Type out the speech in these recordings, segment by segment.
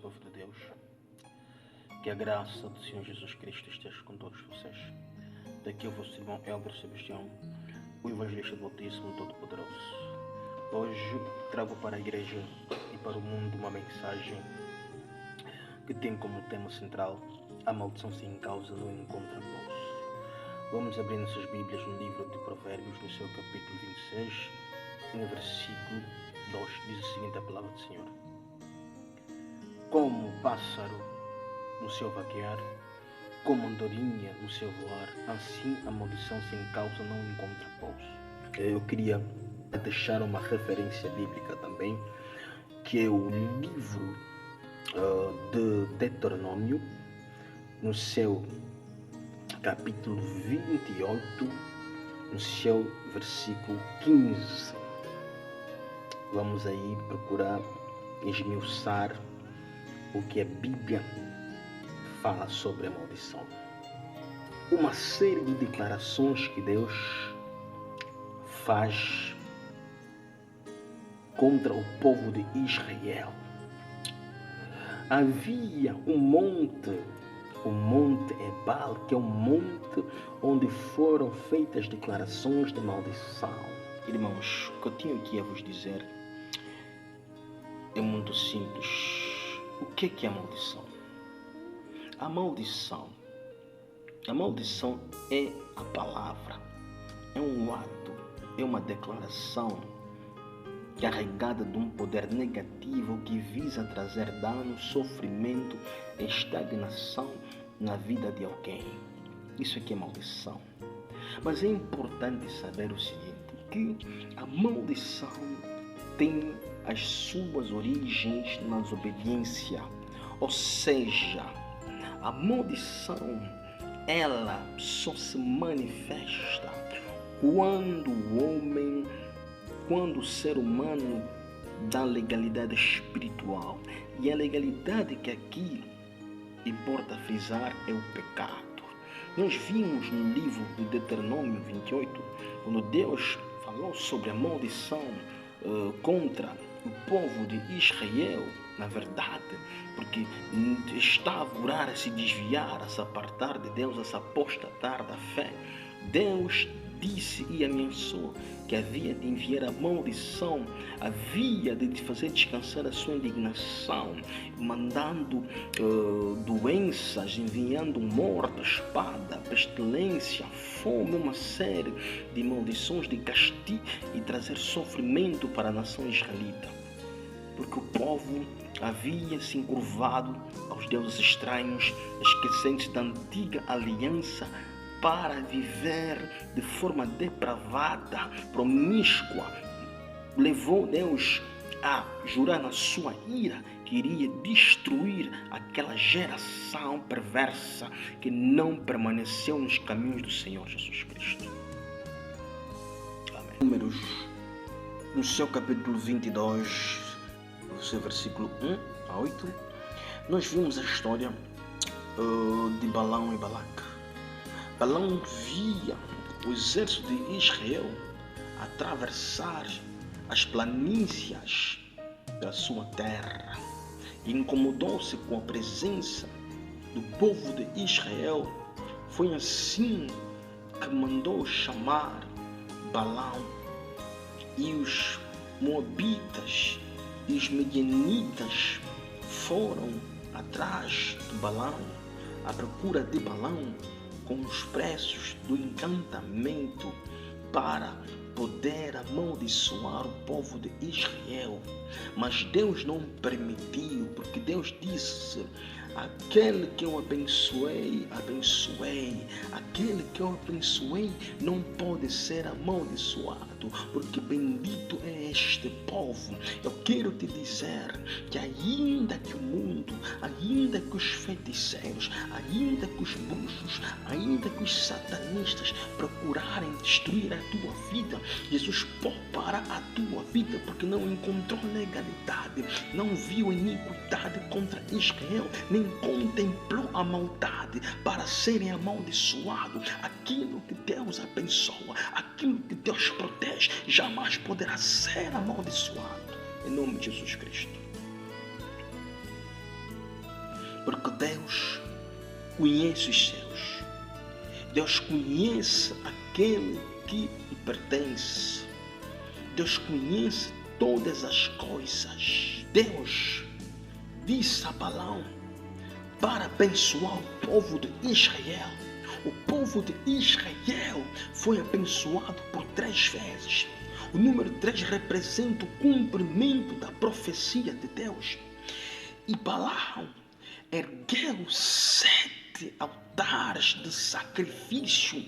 povo de Deus. Que a graça do Senhor Jesus Cristo esteja com todos vocês. Daqui é o vosso irmão Elber Sebastião, o evangelista do Altíssimo Todo-Poderoso. Hoje trago para a igreja e para o mundo uma mensagem que tem como tema central: a maldição sem causa não encontra pouso. Vamos abrir nossas Bíblias no livro de Provérbios, no seu capítulo 26, no versículo 2, diz o seguinte a palavra do Senhor: como o pássaro no seu vaguear, como a andorinha no seu voar, assim a maldição sem causa não encontra pouso. Eu queria deixar uma referência bíblica também, que é o livro de Deuteronômio, no seu capítulo 28, no seu versículo 15. Vamos aí procurar esmiuçar o que a Bíblia fala sobre a maldição. Uma série de declarações que Deus faz contra o povo de Israel. Havia um monte Ebal, que é um monte onde foram feitas declarações de maldição. Irmãos, o que eu tenho aqui a vos dizer é muito simples. O que é a maldição? A maldição é a palavra, é um ato, é uma declaração carregada de um poder negativo que visa trazer dano, sofrimento, estagnação na vida de alguém. Isso aqui é maldição. Mas é importante saber o seguinte, que a maldição tem as suas origens na desobediência. Ou seja, a maldição, ela só se manifesta quando o ser humano dá legalidade espiritual. E a legalidade que aqui importa frisar é o pecado. Nós vimos no livro de Deuteronômio 28, quando Deus falou sobre a maldição contra o povo de Israel, na verdade, porque estava a orar, a se desviar, a se apartar de Deus, a se apostatar da fé. Deus disse e ameaçou que havia de enviar a maldição, havia de fazer descansar a sua indignação, mandando doenças, enviando morte, espada, pestilência, fome, uma série de maldições, de castigo e trazer sofrimento para a nação israelita. Porque o povo havia se encurvado aos deuses estranhos, esquecendo-se da antiga aliança, para viver de forma depravada, promíscua. Levou Deus a jurar na sua ira que iria destruir aquela geração perversa que não permaneceu nos caminhos do Senhor Jesus Cristo. Amém. Números, no seu capítulo 22, no seu versículo 1 a 8, nós vimos a história de Balaão e Balaque. Balaão via o exército de Israel atravessar as planícies da sua terra e incomodou-se com a presença do povo de Israel. Foi assim que mandou chamar Balaão, e os moabitas e os medianitas foram atrás de Balaão, à procura de Balaão, com os preços do encantamento para poder amaldiçoar o povo de Israel. Mas Deus não permitiu, porque Deus disse: aquele que eu abençoei, abençoei. Aquele que eu abençoei não pode ser amaldiçoado, porque bendito é este povo. Eu quero te dizer que ainda que o mundo, ainda que os feiticeiros, ainda que os bruxos, ainda que os satanistas procurarem destruir a tua vida, Jesus poupará a tua vida, porque não encontrou legalidade, não viu iniquidade contra Israel, nem contemplou a maldade para serem amaldiçoados. Aquilo que Deus abençoa, aquilo que Deus protege, jamais poderá ser amaldiçoado. Em nome de Jesus Cristo. Porque Deus conhece os seus. Deus conhece aquele que lhe pertence. Deus conhece todas as coisas. Deus disse a Balaão para abençoar o povo de Israel. O povo de Israel foi abençoado por 3 vezes. O número 3 representa o cumprimento da profecia de Deus. E Balaão ergueu 7 altares de sacrifício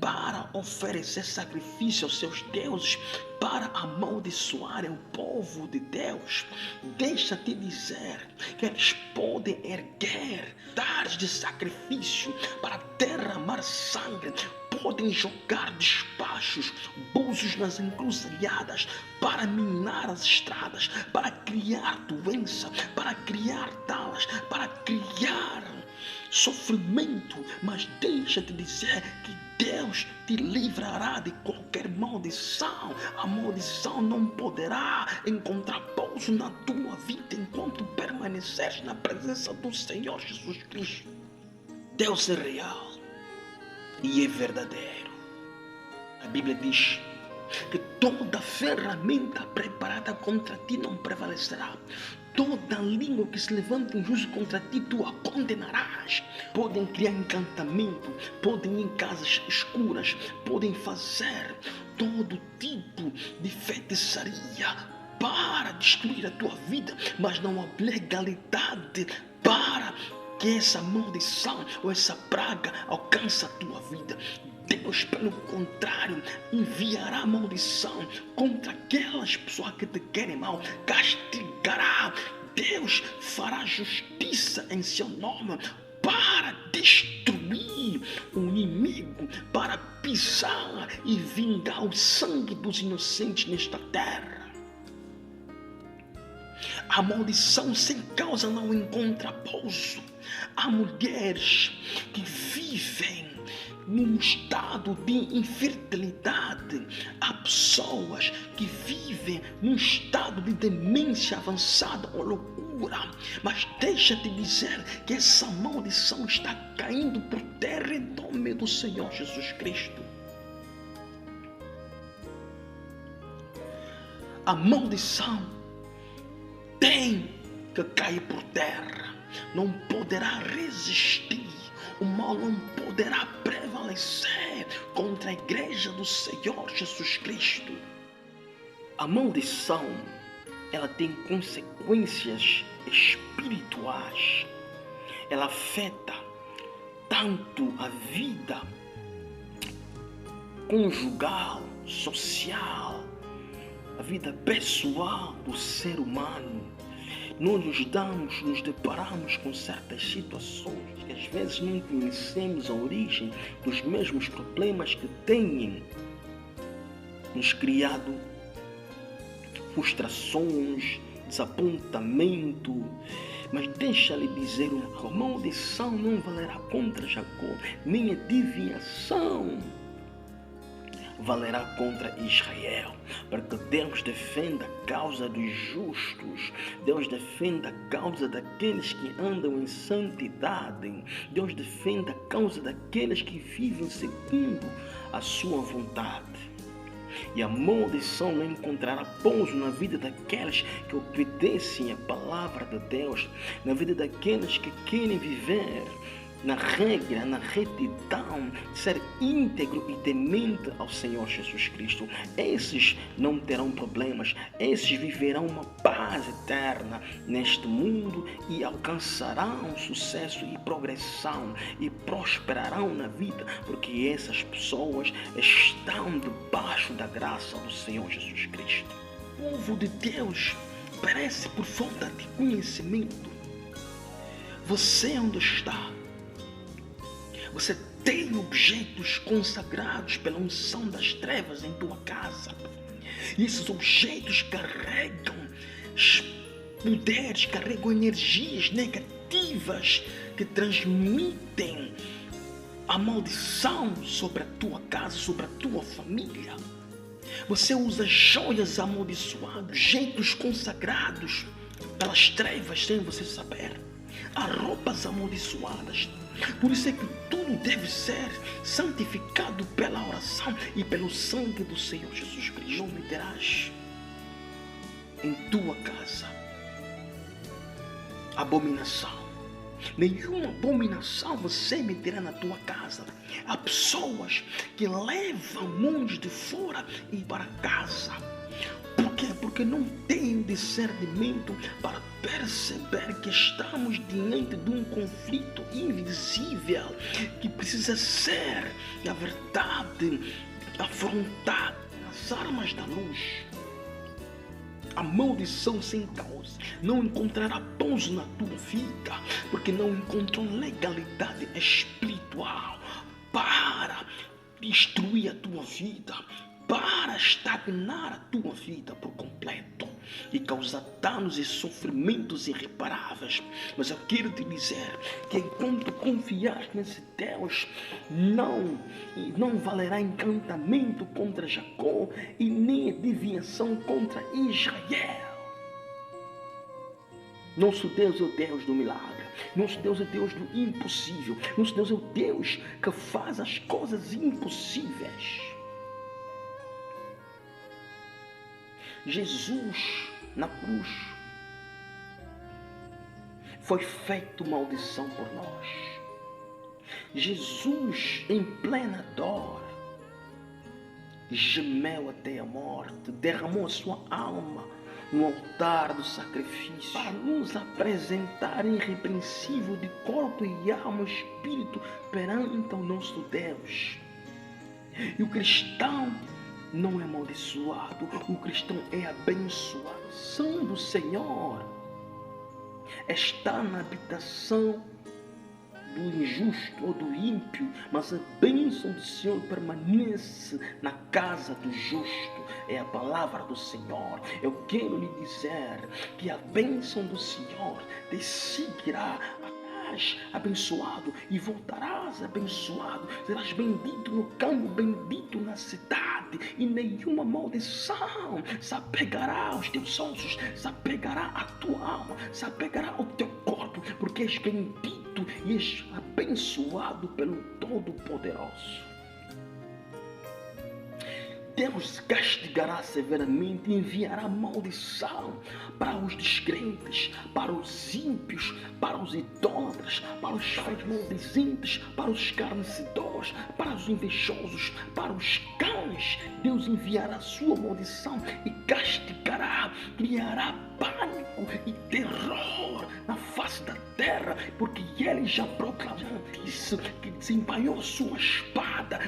para oferecer sacrifício aos seus deuses, para amaldiçoarem o povo de Deus. Deixa-te dizer que eles podem erguer altares de sacrifício para derramar sangue, podem jogar despachos, búzios nas encruzilhadas, para minar as estradas, para criar doença, para criar talas, para criar sofrimento. Mas deixa-te dizer que Deus te livrará de qualquer maldição. A maldição não poderá encontrar pouso na tua vida enquanto permaneceres na presença do Senhor Jesus Cristo. Deus é real e é verdadeiro. A Bíblia diz que toda ferramenta preparada contra ti não prevalecerá. Toda língua que se levanta em juízo contra ti, tu a condenarás. Podem criar encantamento, podem ir em casas escuras, podem fazer todo tipo de feitiçaria para destruir a tua vida, mas não há legalidade para que essa maldição ou essa praga alcance a tua vida. Deus, pelo contrário, enviará maldição contra aquelas pessoas que te querem mal, castigará. Deus fará justiça em seu nome para destruir o inimigo, para pisar e vingar o sangue dos inocentes nesta terra. A maldição sem causa não encontra pouso. Há mulheres que vivem num estado de infertilidade. Há pessoas que vivem num estado de demência avançada ou loucura. Mas deixa-te dizer que essa maldição está caindo por terra em nome do Senhor Jesus Cristo. A maldição tem que cair por terra. Não poderá resistir. O mal não poderá prevalecer contra a igreja do Senhor Jesus Cristo. A maldição, ela tem consequências espirituais. Ela afeta tanto a vida conjugal, social, a vida pessoal do ser humano. Nós nos deparamos com certas situações que às vezes não conhecemos a origem dos mesmos problemas que têm nos criado frustrações, desapontamento. Mas deixa-lhe dizer uma coisa: a maldição não valerá contra Jacó, nem a adivinhação valerá contra Israel, porque Deus defende a causa dos justos, Deus defende a causa daqueles que andam em santidade, Deus defende a causa daqueles que vivem segundo a sua vontade. E a maldição não encontrará pouso na vida daqueles que obedecem a palavra de Deus, na vida daqueles que querem viver na regra, na retidão, ser íntegro e temente ao Senhor Jesus Cristo. Esses não terão problemas, esses viverão uma paz eterna neste mundo e alcançarão sucesso e progressão e prosperarão na vida, porque essas pessoas estão debaixo da graça do Senhor Jesus Cristo. O povo de Deus perece por falta de conhecimento. Você onde está? Você tem objetos consagrados pela unção das trevas em tua casa. E esses objetos carregam poderes, carregam energias negativas que transmitem a maldição sobre a tua casa, sobre a tua família. Você usa joias amaldiçoadas, objetos consagrados pelas trevas sem você saber. há roupas amaldiçoadas. Por isso é que tudo deve ser santificado pela oração e pelo sangue do Senhor Jesus Cristo. Não meterás em tua casa abominação. Nenhuma abominação você meterá na tua casa. Há pessoas que levam mãos de fora e para casa. Por quê? Porque não têm discernimento para perceber que estamos diante de um conflito invisível que precisa ser, na verdade, afrontado nas armas da luz. A maldição sem causa não encontrará pouso na tua vida, porque não encontrou legalidade espiritual para destruir a tua vida, para estagnar a tua vida por completo e causar danos e sofrimentos irreparáveis. Mas eu quero te dizer que enquanto confiar nesse Deus, não valerá encantamento contra Jacó e nem adivinhação contra Israel. Nosso Deus é o Deus do milagre. Nosso Deus é o Deus do impossível. Nosso Deus é o Deus que faz as coisas impossíveis. Jesus na cruz foi feito maldição por nós. Jesus em plena dor gemeu até a morte, derramou a sua alma no altar do sacrifício para nos apresentar irrepreensível de corpo e alma e espírito perante o nosso Deus. E o cristão não é amaldiçoado, o cristão é abençoado. A bênção do Senhor está na habitação do injusto ou do ímpio, mas a bênção do Senhor permanece na casa do justo. É a palavra do Senhor. Eu quero lhe dizer que a bênção do Senhor te seguirá. Abençoado e voltarás abençoado. Serás bendito no campo, bendito na cidade, e nenhuma maldição se apegará aos teus ossos, se apegará à tua alma, se apegará ao teu corpo, porque és bendito e és abençoado pelo Todo-Poderoso. Deus castigará severamente e enviará maldição para os descrentes, para os ímpios, para os idólatras, para os maldizentes, para os escarnecedores, para os invejosos, para os cães. Deus enviará a sua maldição e castigará, criará pânico e terror na face da terra, porque ele já proclamou, disse que desembainhou a sua espada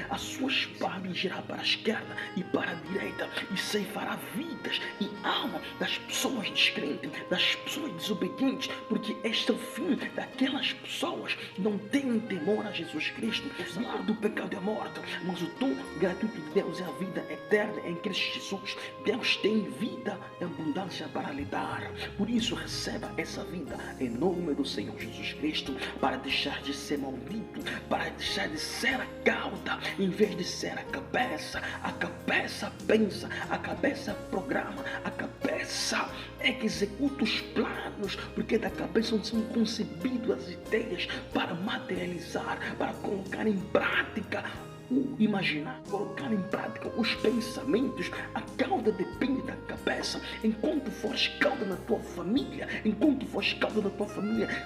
irá para a esquerda e para a direita e ceifará vidas e alma das pessoas descrentes, das pessoas desobedientes, porque este é o fim daquelas pessoas que não têm temor a Jesus Cristo. O salário do pecado é a morte, mas o dom gratuito de Deus é a vida eterna em Cristo Jesus. Deus tem vida e abundância para lhe dar. Por isso receba essa vida em nome do Senhor Jesus Cristo, para deixar de ser maldito, para deixar de ser a cauda em vez de ser a cabeça. A cabeça pensa, a cabeça programa, a cabeça é que executa os planos, porque da cabeça são concebidas as ideias para materializar, para colocar em prática o imaginar, colocar em prática os pensamentos. A cauda depende da cabeça. Enquanto fores cauda na tua família,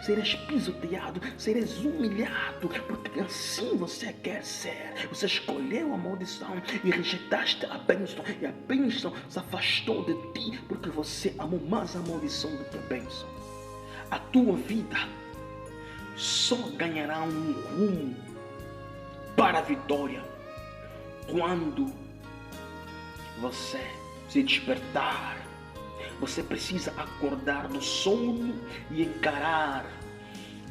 serás pisoteado, serás humilhado, porque assim você quer ser. Você escolheu a maldição e rejeitaste a bênção, e a bênção se afastou de ti, porque você amou mais a maldição do que a bênção. A tua vida só ganhará um rumo para a vitória quando você se despertar. Você precisa acordar do sono e encarar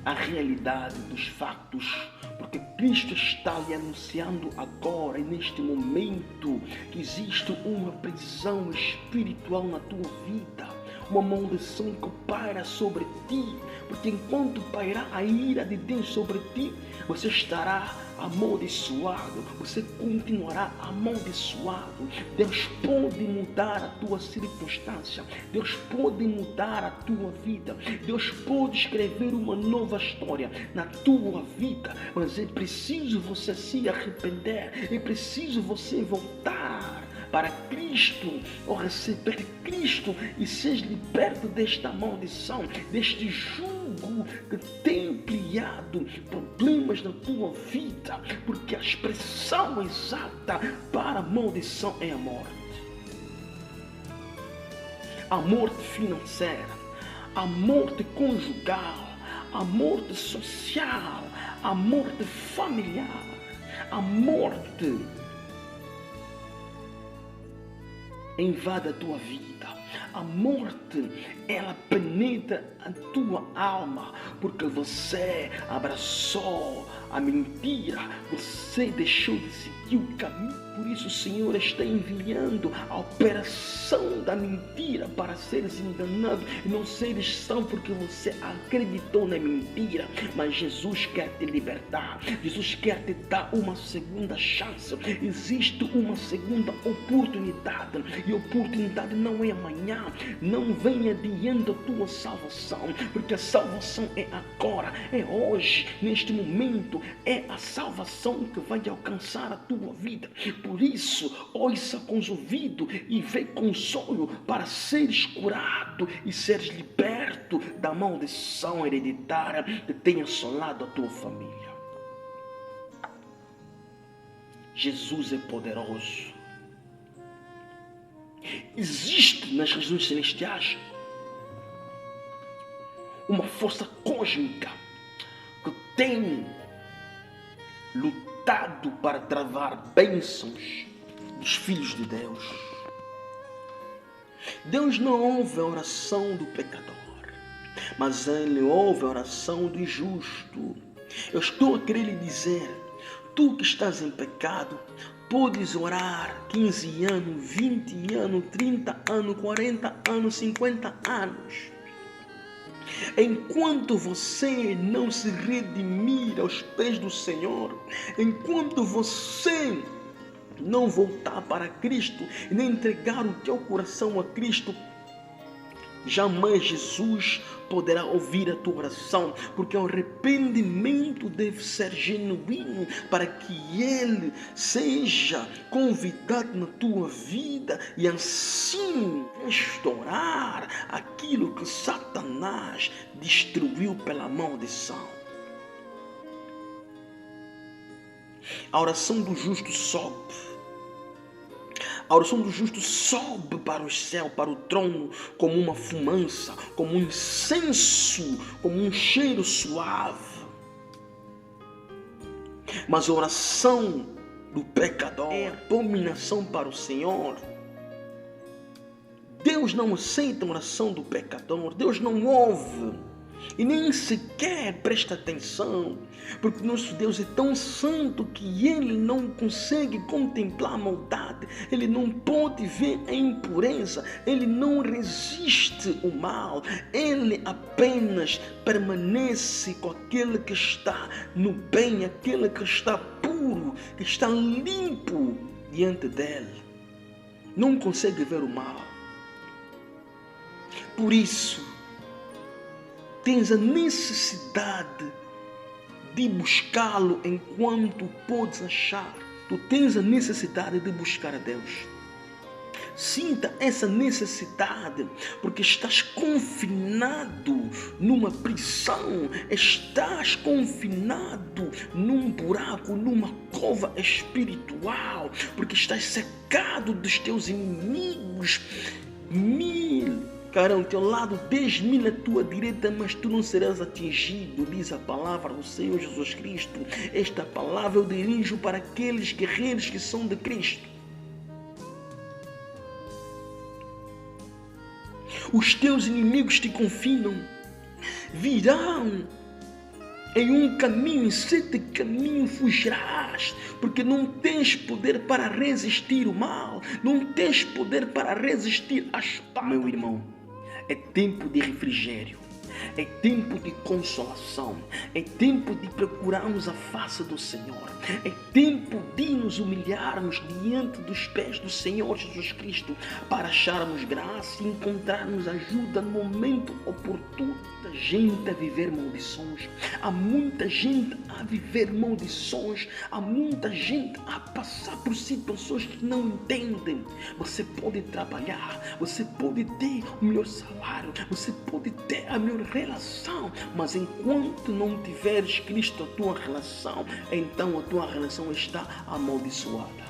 a realidade dos fatos, porque Cristo está lhe anunciando agora e neste momento que existe uma prisão espiritual na tua vida, uma maldição que paira sobre ti, porque enquanto pairar a ira de Deus sobre ti, você estará amaldiçoado, você continuará amaldiçoado. Deus pode mudar a tua circunstância, Deus pode mudar a tua vida, Deus pode escrever uma nova história na tua vida, mas é preciso você se arrepender, é preciso você voltar para Cristo, ou receber Cristo e ser liberto desta maldição, deste jugo que tem criado problemas na tua vida, porque a expressão exata para a maldição é a morte. A morte financeira, a morte conjugal, a morte social, a morte familiar, a morte invade a tua vida. A morte, ela penetra a tua alma, porque você abraçou a mentira, você deixou de seguir o caminho. Por isso o Senhor está enviando a operação da mentira para seres enganados e não seres são porque você acreditou na mentira. Mas Jesus quer te libertar, Jesus quer te dar uma segunda chance. Existe uma segunda oportunidade, e a oportunidade não é amanhã, não vem adiando a tua salvação, porque a salvação é agora, é hoje, neste momento, é a salvação que vai alcançar a tua vida. Por isso, ouça com os ouvidos e vê consolo para seres curado e seres liberto da maldição hereditária que tem assolado a tua família. Jesus é poderoso. Existe nas regiões celestiais uma força cósmica que tem lutado para travar bênçãos dos filhos de Deus. Deus não ouve a oração do pecador, mas Ele ouve a oração do justo. Eu estou a querer lhe dizer, tu que estás em pecado, podes orar 15 anos, 20 anos, 30 anos, 40 anos, 50 anos. Enquanto você não se redimir aos pés do Senhor, enquanto você não voltar para Cristo e nem entregar o teu coração a Cristo, jamais Jesus poderá ouvir a tua oração, porque o arrependimento deve ser genuíno para que Ele seja convidado na tua vida e assim restaurar aquilo que Satanás destruiu pela maldição. A oração do justo sobe. A oração do justo sobe para o céu, para o trono, como uma fumaça, como um incenso, como um cheiro suave. Mas a oração do pecador é abominação para o Senhor. Deus não aceita a oração do pecador, Deus não ouve e nem sequer presta atenção, porque nosso Deus é tão santo que Ele não consegue contemplar a maldade, Ele não pode ver a impureza, Ele não resiste o mal, Ele apenas permanece com aquele que está no bem, aquele que está puro, que está limpo diante dEle, não consegue ver o mal. Por isso, tens a necessidade de buscá-lo enquanto podes achar. Tu tens a necessidade de buscar a Deus. Sinta essa necessidade, porque estás confinado numa prisão, estás confinado num buraco, numa cova espiritual, porque estás cercado dos teus inimigos. 1000 ficarão ao teu lado, 10.000 à tua direita, mas tu não serás atingido, diz a palavra do Senhor Jesus Cristo. Esta palavra eu dirijo para aqueles guerreiros que são de Cristo. Os teus inimigos te confinam, virão em um caminho, em 7 caminhos fugirás, porque não tens poder para resistir o mal, não tens poder para resistir a espada. Meu irmão, É tempo de refrigério. É tempo de consolação. É tempo de procurarmos a face do Senhor. É tempo de nos humilharmos diante dos pés do Senhor Jesus Cristo para acharmos graça e encontrarmos ajuda no momento oportuno. Muita gente a viver maldições. Há muita gente a viver maldições. Há muita gente a passar por situações que não entendem. Você pode trabalhar. Você pode ter o melhor salário. Você pode ter a melhor relação, mas enquanto não tiveres Cristo a tua relação, então a tua relação está amaldiçoada.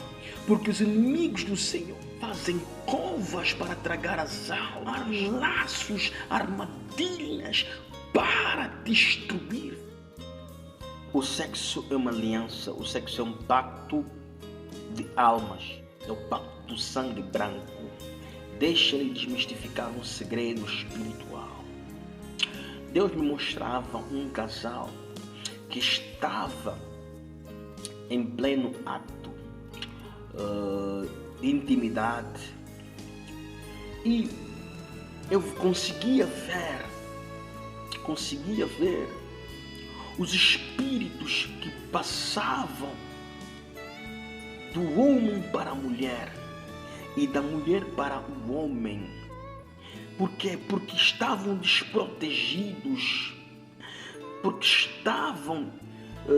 Porque os inimigos do Senhor fazem covas para tragar as almas, laços, armadilhas para destruir. O sexo é uma aliança, o sexo é um pacto de almas, é o pacto do sangue branco. Deixa-lhe desmistificar um segredo espiritual. Deus me mostrava um casal que estava em pleno ato de intimidade e eu conseguia ver os espíritos que passavam do homem para a mulher e da mulher para o homem. Por quê? Porque estavam desprotegidos, porque estavam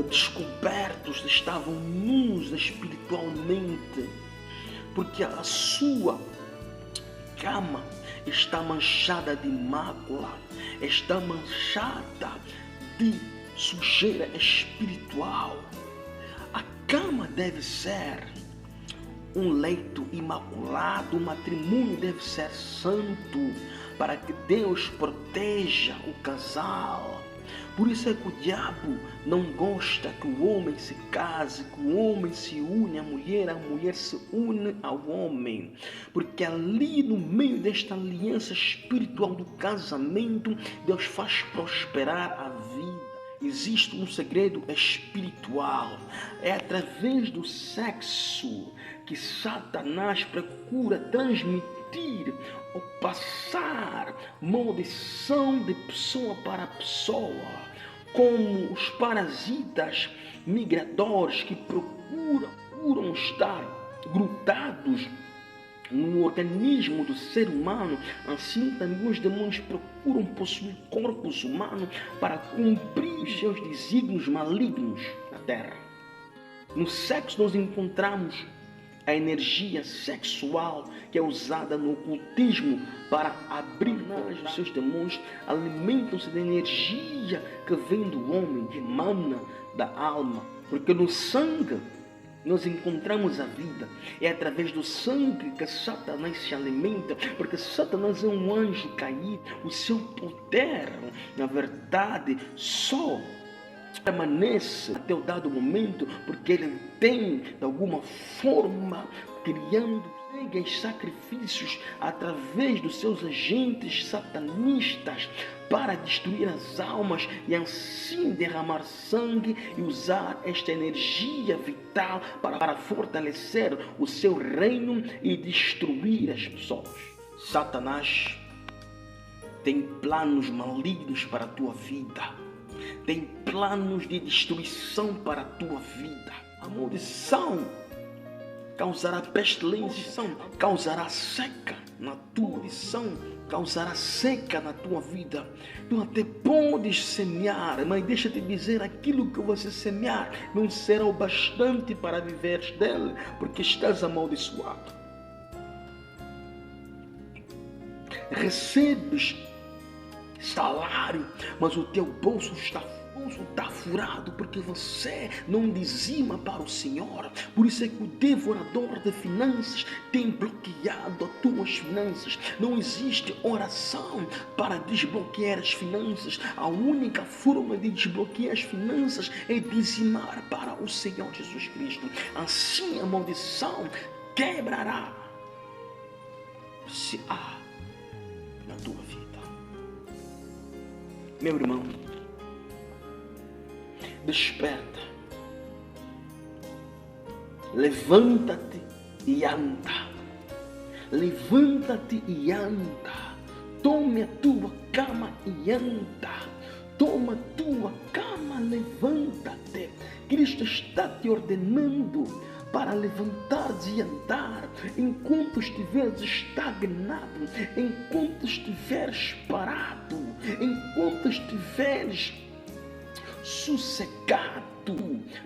descobertos, estavam nus espiritualmente, porque a sua cama está manchada de mácula, está manchada de sujeira espiritual. A cama deve ser um leito imaculado, o matrimônio deve ser santo, para que Deus proteja o casal. Por isso é que o diabo não gosta que o homem se case, que o homem se une à mulher, a mulher se une ao homem. Porque ali no meio desta aliança espiritual do casamento, Deus faz prosperar a vida. Existe um segredo espiritual. É através do sexo que Satanás procura transmitir ou passar maldição de pessoa para pessoa, como os parasitas migradores que procuram estar grudados no organismo do ser humano. Assim também os demônios procuram possuir corpos humanos para cumprir seus desígnios malignos na terra. No sexo nós encontramos a energia sexual que é usada no ocultismo para abrir os seus demônios. Alimentam-se da energia que vem do homem, que emana da alma, porque no sangue nós encontramos a vida. É através do sangue que Satanás se alimenta, porque Satanás é um anjo caído. O seu poder, na verdade, só permanece até o dado momento, porque ele tem, de alguma forma, criando sacrifícios através dos seus agentes satanistas para destruir as almas e assim derramar sangue e usar esta energia vital para fortalecer o seu reino e destruir as pessoas. Satanás tem planos malignos para a tua vida. Tem planos de destruição para a tua vida. A maldição causará pestilência, causará seca na tua visão, causará seca na tua vida. Tu até podes semear, mas deixa-te dizer, aquilo que você semear não será o bastante para viveres dele, porque estás amaldiçoado. Recebes salário, mas o teu bolso está furado, porque você não dizima para o Senhor. Por isso é que o devorador de finanças tem bloqueado as tuas finanças. Não existe oração para desbloquear as finanças. A única forma de desbloquear as finanças é dizimar para o Senhor Jesus Cristo. Assim a maldição quebrará se há na tua vida. Meu irmão, desperta, levanta-te e anda, levanta-te e anda, Tome a tua cama e anda. Toma a tua cama, levanta-te. Cristo está te ordenando para levantar e andar. Enquanto estiveres estagnado, enquanto estiveres parado, enquanto estiveres sossegado,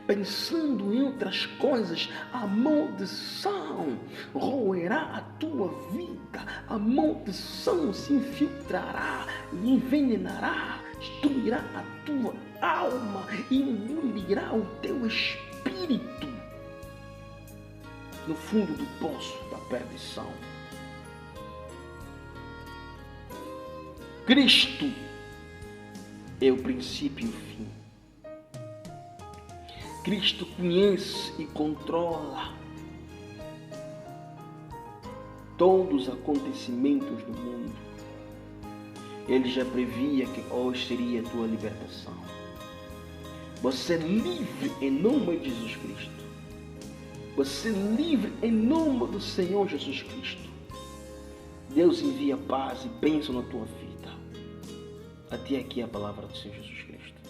pensando em outras coisas, a maldição roerá a tua vida, a maldição se infiltrará e envenenará, destruirá a tua alma e engolirá o teu espírito no fundo do poço da perdição. Cristo é o princípio e o fim. Cristo conhece e controla todos os acontecimentos do mundo. Ele já previa que hoje seria a tua libertação. Você é livre em nome de Jesus Cristo. Você é livre em nome do Senhor Jesus Cristo. Deus envia paz e bênção na tua vida. Até aqui a palavra do Senhor Jesus Cristo.